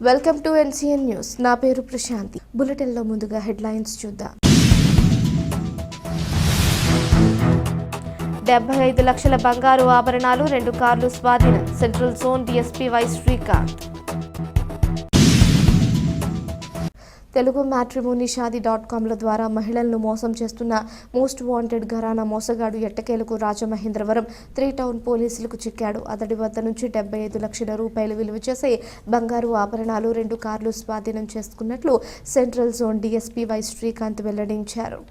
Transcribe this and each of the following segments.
Welcome to NCN news. నా పేరు ప్రశాంతి. బులెటిన్లో ముందుగా హెడ్లైన్స్ చూద్దాం. 75 లక్షల బంగారు ఆభరణాలు, 2 కార్లు స్వాధీనం. Central zone DSP Y Srikanth. Telugu matrimony షాదీ.comల ద్వారా మహిళలను మోసం చేస్తున్న మోస్ట్ వాంటెడ్ ఘరానా మోసగాడు ఎట్టకేలకు రాజమహేంద్రవరం 3 టౌన్ పోలీసులకు చిక్కాడు. అతడి వద్ద నుంచి 75 లక్షల రూపాయలు విలువ చేసే బంగారు ఆభరణాలు, 2 కార్లు స్వాధీనం చేసుకున్నట్లు central zone DSP Y Srikanth వెల్లడించారు.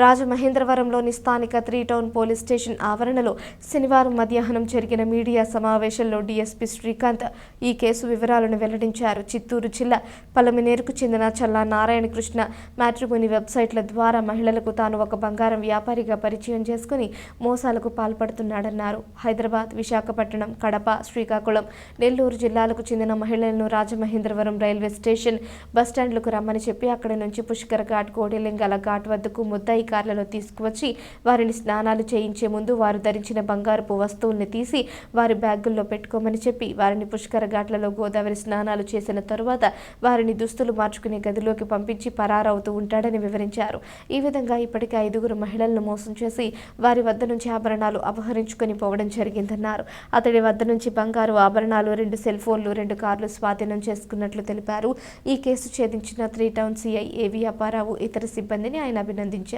రాజమహేంద్రవరంలోని స్థానిక 3 టౌన్ పోలీస్ స్టేషన్ ఆవరణలో శనివారం మధ్యాహ్నం జరిగిన మీడియా సమావేశంలో DSP శ్రీకాంత్ ఈ కేసు వివరాలను వెల్లడించారు. చిత్తూరు జిల్లా పలమనేరుకు చెందిన చల్లా నారాయణ కృష్ణ మ్యాట్రిమోనీ వెబ్సైట్ల ద్వారా మహిళలకు తాను ఒక బంగారం వ్యాపారిగా పరిచయం చేసుకుని మోసాలకు పాల్పడుతున్నాడన్నారు. హైదరాబాద్, విశాఖపట్నం, కడప, శ్రీకాకుళం, నెల్లూరు జిల్లాలకు చెందిన మహిళలను రాజమహేంద్రవరం రైల్వే స్టేషన్ బస్టాండ్లకు రమ్మని చెప్పి అక్కడి నుంచి పుష్కర్ ఘాట్, కోడిలింగాల ఘాట్ వద్దకు ముద్దాయి కార్లలో తీసుకువచ్చి వారిని స్నానాలు చేయించే ముందు వారు ధరించిన బంగారపు వస్తువుల్ని తీసి వారి బ్యాగుల్లో పెట్టుకోమని చెప్పి వారిని పుష్కర ఘాట్లలో గోదావరి స్నానాలు చేసిన తరువాత వారిని దుస్తులు మార్చుకునే గదిలోకి పంపించి పరారవుతూ ఉంటాడని వివరించారు. ఈ విధంగా ఇప్పటికే 5 మహిళలను మోసం చేసి వారి వద్ద నుంచి ఆభరణాలు అపహరించుకొని పోవడం జరిగిందన్నారు. అతడి వద్ద నుంచి బంగారు ఆభరణాలు, 2 సెల్ ఫోన్లు, 2 కార్లు స్వాధీనం చేసుకున్నట్లు తెలిపారు. ఈ కేసు ఛేదించిన 3 టౌన్ CI AV అప్పారావు ఇతర సిబ్బందిని ఆయన అభినందించారు.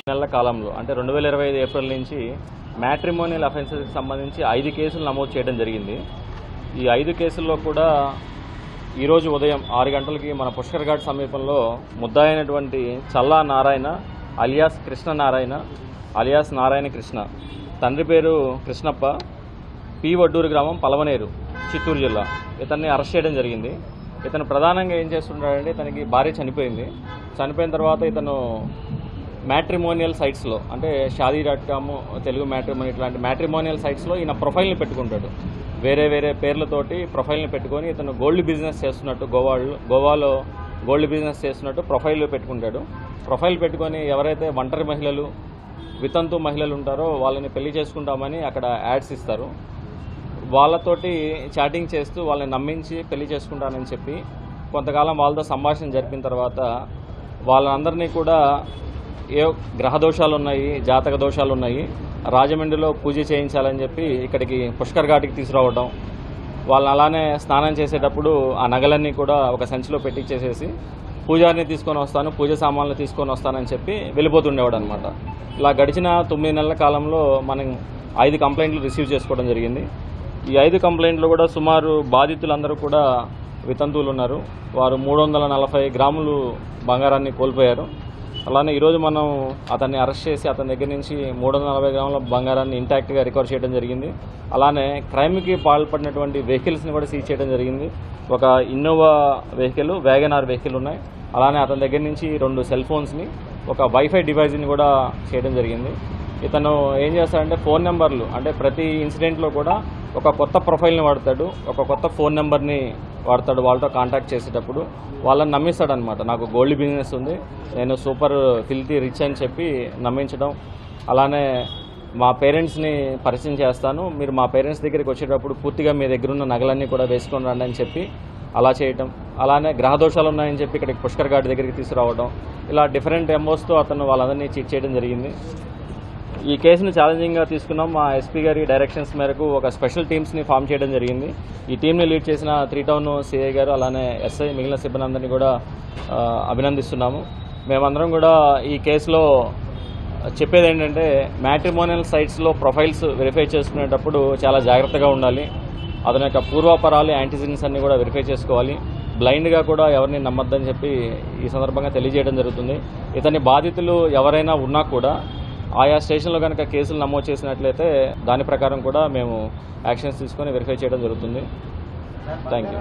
నెలల కాలంలో అంటే 2025 ఏప్రిల్ నుంచి మ్యాట్రిమోనియల్ అఫెన్సెస్కి సంబంధించి 5 కేసులు నమోదు చేయడం జరిగింది. ఈ 5 కేసుల్లో కూడా ఈరోజు ఉదయం 6 గంటలకి మన పుష్కర్ ఘాట్ సమీపంలో ముద్దాయినటువంటి చల్లా నారాయణ అలియాస్ కృష్ణ నారాయణ అలియాస్ నారాయణ కృష్ణ, తండ్రి పేరు కృష్ణప్ప, పి వడ్డూరు గ్రామం, పలమనేరు, చిత్తూరు జిల్లా, ఇతన్ని అరెస్ట్ చేయడం జరిగింది. ఇతను ప్రధానంగా ఏం చేస్తుంటాడంటే, ఇతనికి భార్య చనిపోయింది. చనిపోయిన తర్వాత ఇతను మ్యాట్రిమోనియల్ సైట్స్లో అంటే షాదీ.com, తెలుగు మ్యాట్రిమోని, ఇట్లాంటి మ్యాట్రిమోనియల్ సైట్స్లో ఈయన ప్రొఫైల్ని పెట్టుకుంటాడు. వేరే వేరే పేర్లతోటి ప్రొఫైల్ని పెట్టుకొని ఇతను గోల్డ్ బిజినెస్ చేస్తున్నట్టు, గోవాలో గోల్డ్ బిజినెస్ చేస్తున్నట్టు ప్రొఫైల్ పెట్టుకుంటాడు. ప్రొఫైల్ పెట్టుకొని ఎవరైతే ఒంటరి మహిళలు, వితంతు మహిళలు ఉంటారో వాళ్ళని పెళ్లి చేసుకుంటామని అక్కడ యాడ్స్ ఇస్తారు. వాళ్ళతోటి చాటింగ్ చేస్తూ వాళ్ళని నమ్మించి పెళ్లి చేసుకుంటానని చెప్పి కొంతకాలం వాళ్ళతో సంభాషణ జరిపిన తర్వాత వాళ్ళందరినీ కూడా ఏ గ్రహ దోషాలు ఉన్నాయి, జాతక దోషాలు ఉన్నాయి, రాజమండ్రిలో పూజ చేయించాలని చెప్పి ఇక్కడికి పుష్కర్ ఘాట్కి తీసుకురావడం, వాళ్ళని అలానే స్నానం చేసేటప్పుడు ఆ నగలన్నీ కూడా ఒక సంచిలో పెట్టించేసేసి పూజారిని తీసుకొని వస్తాను, పూజ సామాన్లు తీసుకొని వస్తానని చెప్పి వెళ్ళిపోతుండేవాడు అనమాట. ఇలా గడిచిన 9 నెలల కాలంలో మనం 5 కంప్లైంట్లు రిసీవ్ చేసుకోవడం జరిగింది. ఈ 5 కంప్లైంట్లు కూడా సుమారు బాధితులందరూ కూడా వితంతువులు ఉన్నారు. వారు 340 గ్రాములు బంగారాన్ని కోల్పోయారు. అలానే ఈరోజు మనం అతన్ని అరెస్ట్ చేసి అతని దగ్గర నుంచి 340 గ్రాముల బంగారాన్ని ఇంటాక్ట్గా రికవర్ చేయడం జరిగింది. అలానే క్రైమ్కి పాల్పడినటువంటి వెహికల్స్ని కూడా సీజ్ చేయడం జరిగింది. ఒక ఇన్నోవా వెహికల్, వ్యాగనార్ వెహికల్ ఉన్నాయి. అలానే అతని దగ్గర నుంచి 2 సెల్ ఫోన్స్ని, ఒక వైఫై డివైస్ని కూడా చేయడం జరిగింది. ఇతను ఏం చేస్తాడంటే ఫోన్ నెంబర్లు, అంటే ప్రతి ఇన్సిడెంట్లో కూడా ఒక కొత్త ప్రొఫైల్ని వాడతాడు, ఒక కొత్త ఫోన్ నెంబర్ని వాడతాడు. వాళ్ళతో కాంటాక్ట్ చేసేటప్పుడు వాళ్ళని నమ్మిస్తాడనమాట. నాకు గోల్డ్ బిజినెస్ ఉంది, నేను సూపర్ ఫిల్తీ రిచ్ అని చెప్పి నమ్మించడం. అలానే మా పేరెంట్స్ని పరిచయం చేస్తాను, మీరు మా పేరెంట్స్ దగ్గరికి వచ్చేటప్పుడు పూర్తిగా మీ దగ్గర ఉన్న నగలన్నీ కూడా వేసుకొని రండి అని చెప్పి అలా చేయటం, అలానే గ్రహదోషాలు ఉన్నాయని చెప్పి ఇక్కడికి పుష్కర్ ఘాట్ దగ్గరికి తీసుకురావడం, ఇలా డిఫరెంట్ ఎంఓస్తో అతను వాళ్ళందరినీ చీట్ చేయడం జరిగింది. ఈ కేసును ఛాలెంజింగ్గా తీసుకున్నాం. మా ఎస్పీ గారి డైరెక్షన్స్ మేరకు ఒక స్పెషల్ టీమ్స్ని ఫామ్ చేయడం జరిగింది. ఈ టీంని లీడ్ చేసిన 3 టౌన్ సిఐ గారు, అలానే ఎస్ఐ, మిగిలిన సిబ్బంది అందరినీ కూడా అభినందిస్తున్నాము. మేమందరం కూడా ఈ కేసులో చెప్పేది ఏంటంటే, మ్యాట్రిమోనియల్ సైట్స్లో ప్రొఫైల్స్ వెరిఫై చేసుకునేటప్పుడు చాలా జాగ్రత్తగా ఉండాలి. అతని యొక్క పూర్వాపరాలు, యాంటీసిడెంట్స్ అన్నీ కూడా వెరిఫై చేసుకోవాలి. బ్లైండ్గా కూడా ఎవరిని నమ్మొద్దని చెప్పి ఈ సందర్భంగా తెలియజేయడం జరుగుతుంది. ఇతని బాధితులు ఎవరైనా ఉన్నా కూడా ఆయా స్టేషన్లో కనుక కేసులు నమోదు చేసినట్లయితే దాని ప్రకారం కూడా మేము యాక్షన్స్ తీసుకొని వెరిఫై చేయడం జరుగుతుంది. Thank you.